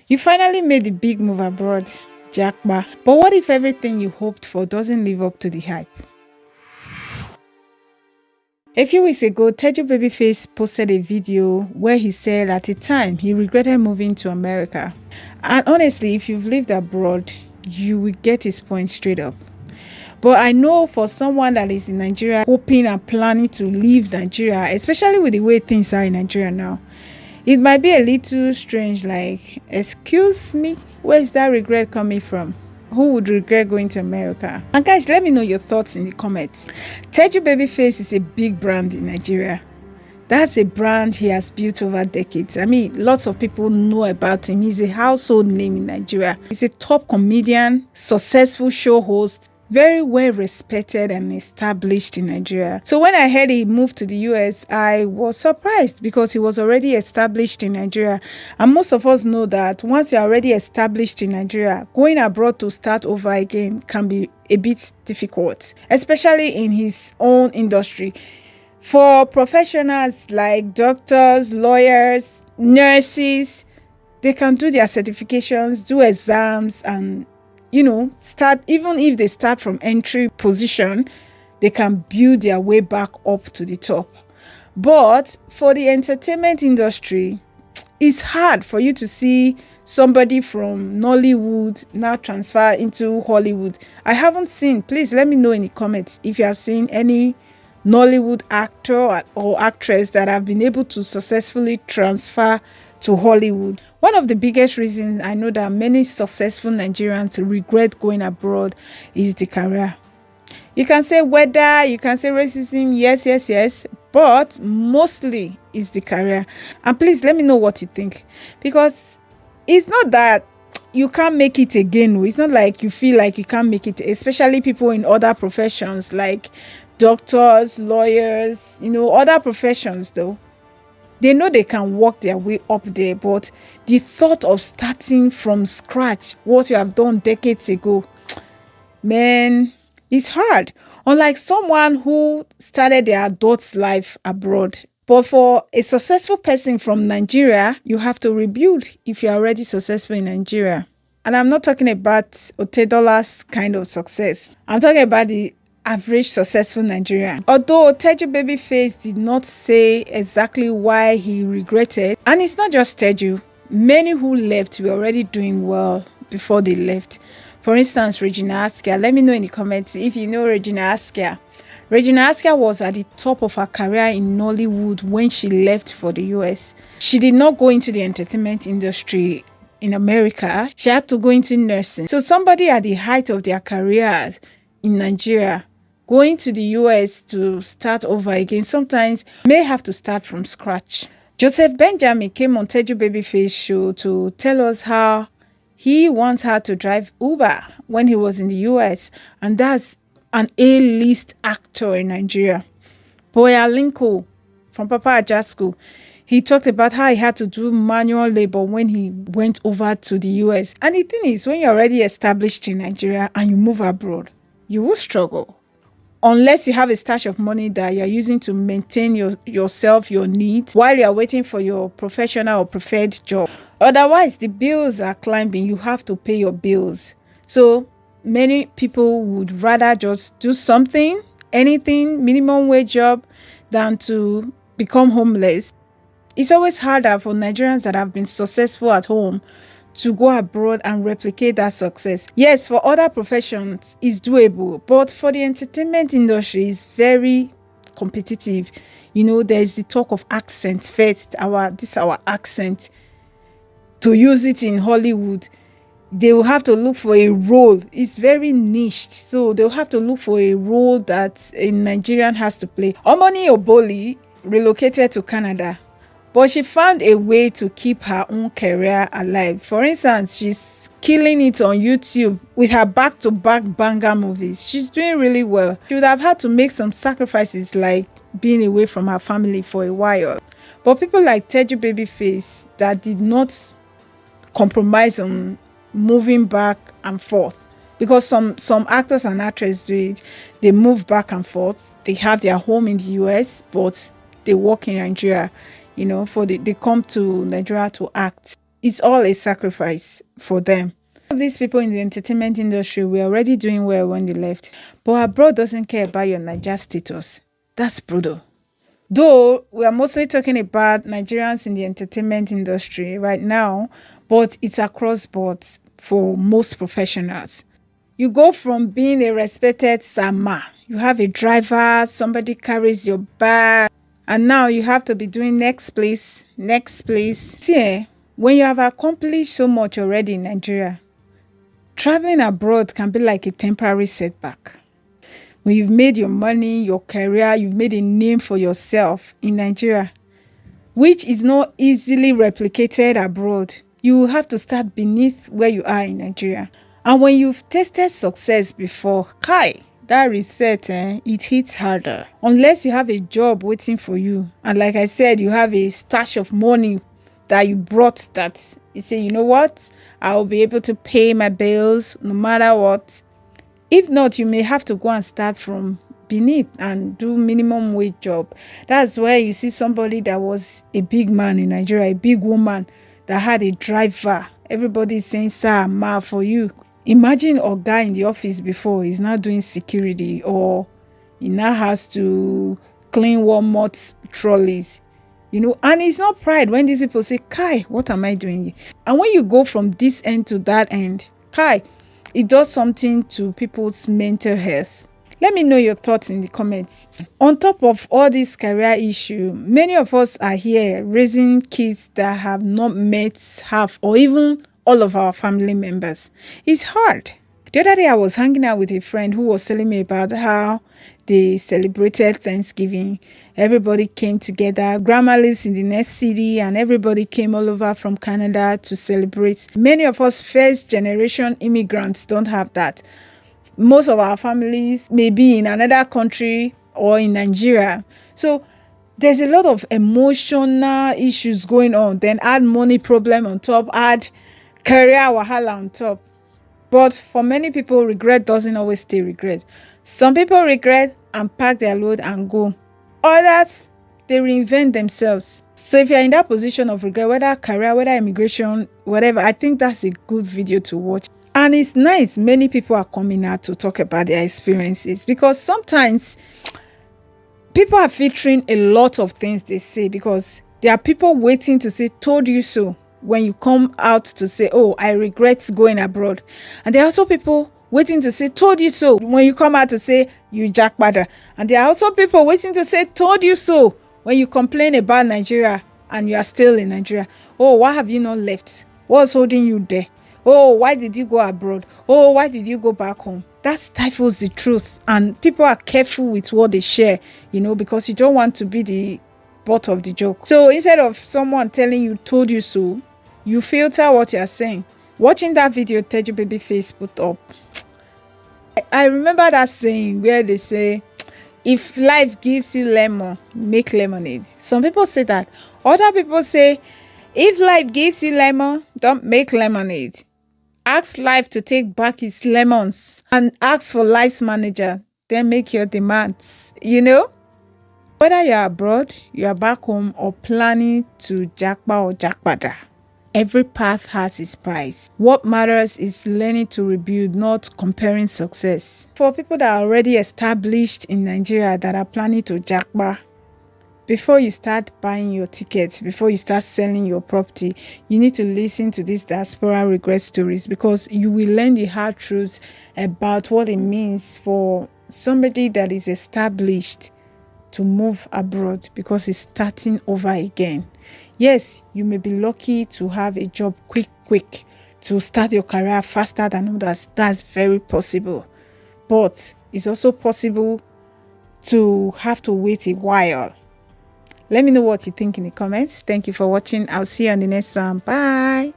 You finally made the big move abroad, Japa. But what if everything you hoped for doesn't live up to the hype? A few weeks ago, Teju Babyface posted a video where he said at the time he regretted moving to America. And honestly, if you've lived abroad, you will get his point straight up. But I know for someone that is in Nigeria, hoping and planning to leave Nigeria, especially with the way things are in Nigeria now, it might be a little strange, like, excuse me, where is that regret coming from? Who would regret going to America? And guys, let me know your thoughts in the comments. Teju Babyface is a big brand in Nigeria. That's a brand he has built over decades. I mean, lots of people know about him. He's a household name in Nigeria. He's a top comedian, successful show host, very well respected and established in Nigeria. So when I heard he moved to the US, I was surprised because he was already established in Nigeria. And most of us know that once you're already established in Nigeria, going abroad to start over again can be a bit difficult, especially in his own industry. For professionals like doctors, lawyers, nurses, they can do their certifications, do exams, and start. Even if they start from entry position, they can build their way back up to the top. But for the entertainment industry, it's hard for you to see somebody from Nollywood now transfer into Hollywood. I haven't seen. Please let me know in the comments if you have seen any Nollywood actor or actress that have been able to successfully transfer to Hollywood. One of the biggest reasons I know that many successful Nigerians regret going abroad is the career. You can say weather, you can say racism, yes, but mostly it's the career. And please let me know what you think, because it's not that you can't make it again. No. It's not like you feel like you can't make it, especially people in other professions like doctors, lawyers, other professions though. They know they can work their way up there, but the thought of starting from scratch, what you have done decades ago, man, it's hard. Unlike someone who started their adult life abroad. But for a successful person from Nigeria, you have to rebuild if you're already successful in Nigeria. And I'm not talking about Otedola's kind of success. I'm talking about the average successful Nigerian. Although Teju Babyface did not say exactly why he regretted, and it's not just Teju, many who left were already doing well before they left. For instance, Regina Askia. Let me know in the comments if you know Regina Askia. Regina Askia was at the top of her career in Nollywood when she left for the US. She did not go into the entertainment industry in America. She had to go into nursing. So somebody at the height of their careers in Nigeria going to the US to start over again sometimes may have to start from scratch. Joseph Benjamin came on Teju Babyface show to tell us how he once had to drive Uber when he was in the US, and that's an A-list actor in Nigeria. Boya Linko from Papa Ajasco, he talked about how he had to do manual labor when he went over to the US. And the thing is, when you're already established in Nigeria and you move abroad, you will struggle. Unless you have a stash of money that you're using to maintain yourself, your needs, while you're waiting for your professional or preferred job. Otherwise, the bills are climbing. You have to pay your bills. So many people would rather just do something, anything, minimum wage job, than to become homeless. It's always harder for Nigerians that have been successful at home to go abroad and replicate that success. Yes, for other professions, it's doable, but for the entertainment industry, it's very competitive. There's the talk of accent first. Our accent. To use it in Hollywood, they will have to look for a role. It's very niched, so they'll have to look for a role that a Nigerian has to play. Omoni Oboli relocated to Canada, but she found a way to keep her own career alive. For instance, she's killing it on YouTube with her back-to-back banger movies. She's doing really well. She would have had to make some sacrifices like being away from her family for a while. But people like Teju Babyface that did not compromise on moving back and forth, because some actors and actresses do it. They move back and forth. They have their home in the US, but they work in Nigeria. They come to Nigeria to act. it's all a sacrifice for them. These people in the entertainment industry were already doing well when they left, but abroad doesn't care about your Niger status. That's brutal. Though we are mostly talking about Nigerians in the entertainment industry right now, but it's across boards for most professionals. You go from being a respected sama, you have a driver, somebody carries your bag, and now you have to be doing next place, next place. See, when you have accomplished so much already in Nigeria, traveling abroad can be like a temporary setback. When you've made your money, your career, you've made a name for yourself in Nigeria, which is not easily replicated abroad, you will have to start beneath where you are in Nigeria. And when you've tasted success before, that reset, it hits harder. Unless you have a job waiting for you. And like I said, you have a stash of money that you brought that you say, you know what, I'll be able to pay my bills no matter what. If not, you may have to go and start from beneath and do minimum wage job. That's where you see somebody that was a big man in Nigeria, a big woman that had a driver. Everybody is saying, sir, ma, for you. Imagine a guy in the office before, he's not doing security, or he now has to clean Walmart trolleys. And it's not pride when these people say, Kai, what am I doing here? And when you go from this end to that end, Kai, it does something to people's mental health. Let me know your thoughts in the comments. On top of all this career issue, many of us are here raising kids that have not met half or even all of our family members. It's hard. The other day I was hanging out with a friend who was telling me about how they celebrated Thanksgiving. Everybody came together. Grandma lives in the next city and everybody came all over from Canada to celebrate. Many of us first generation immigrants don't have that. Most of our families may be in another country or in Nigeria. So there's a lot of emotional issues going on. Then add money problem on top, add career wahala on top. But for many people, regret doesn't always stay regret. Some people regret and pack their load and go. Others, they reinvent themselves. So if you're in that position of regret, whether career, whether immigration, whatever, I think that's a good video to watch. And it's nice many people are coming out to talk about their experiences, because sometimes people are featuring a lot of things they say, because there are people waiting to say, told you so, when you come out to say, oh, I regret going abroad. And there are also people waiting to say, told you so, when you come out to say, you Japa. And there are also people waiting to say, told you so, when you complain about Nigeria and you are still in Nigeria. Oh, why have you not left? What's holding you there? Oh, why did you go abroad? Oh, why did you go back home? That stifles the truth. And people are careful with what they share, because you don't want to be the butt of the joke. So instead of someone telling you, told you so, you filter what you're saying. Watching that video Teju Babyface put up, I remember that saying where they say, if life gives you lemon, make lemonade. Some people say that. Other people say, if life gives you lemon, don't make lemonade. Ask life to take back its lemons and ask for life's manager. Then make your demands, Whether you're abroad, you're back home, or planning to Japa or Jakpada, every path has its price. What matters is learning to rebuild, not comparing success. For people that are already established in Nigeria that are planning to Japa, before you start buying your tickets, before you start selling your property, you need to listen to these diaspora regret stories, because you will learn the hard truths about what it means for somebody that is established to move abroad, because it's starting over again. Yes, you may be lucky to have a job quick, to start your career faster than others. That's very possible. But it's also possible to have to wait a while. Let me know what you think in the comments. Thank you for watching. I'll see you on the next one. Bye.